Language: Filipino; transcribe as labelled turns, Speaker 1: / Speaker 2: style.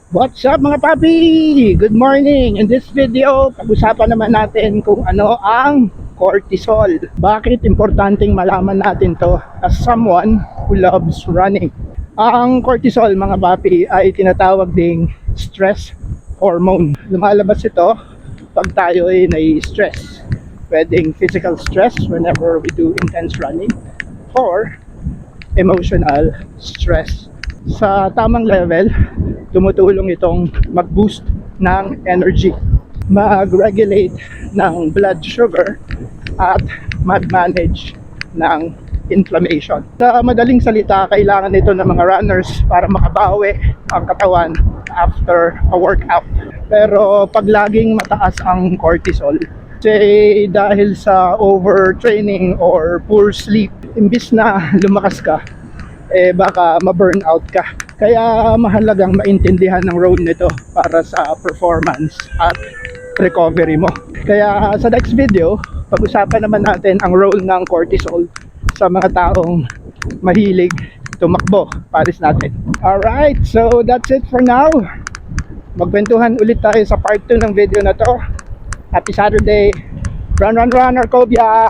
Speaker 1: What's up mga papi? Good morning! In this video, pag-usapan naman natin kung ano ang cortisol. Bakit importanteng malaman natin to as someone who loves running? Ang cortisol mga papi ay tinatawag ding stress hormone. Lumalabas ito pag tayo ay nai-stress. Pwedeng physical stress whenever we do intense running or emotional stress. Sa tamang level, tumutulong itong mag-boost ng energy, mag-regulate ng blood sugar at mag-manage ng inflammation. Sa madaling salita, kailangan ito ng mga runners para makabawi ang katawan after a workout. Pero pag laging mataas ang cortisol, say dahil sa overtraining or poor sleep, imbis na lumakas ka, baka ma-burn out ka. Kaya mahalagang maintindihan ng role nito para sa performance at recovery mo. Kaya sa next video, pag-usapan naman natin ang role ng cortisol sa mga taong mahilig tumakbo, pares natin. Alright, so that's it for now. Magkwentuhan ulit tayo sa part 2 ng video na to. Happy Saturday! Run, run, run, Arcobia!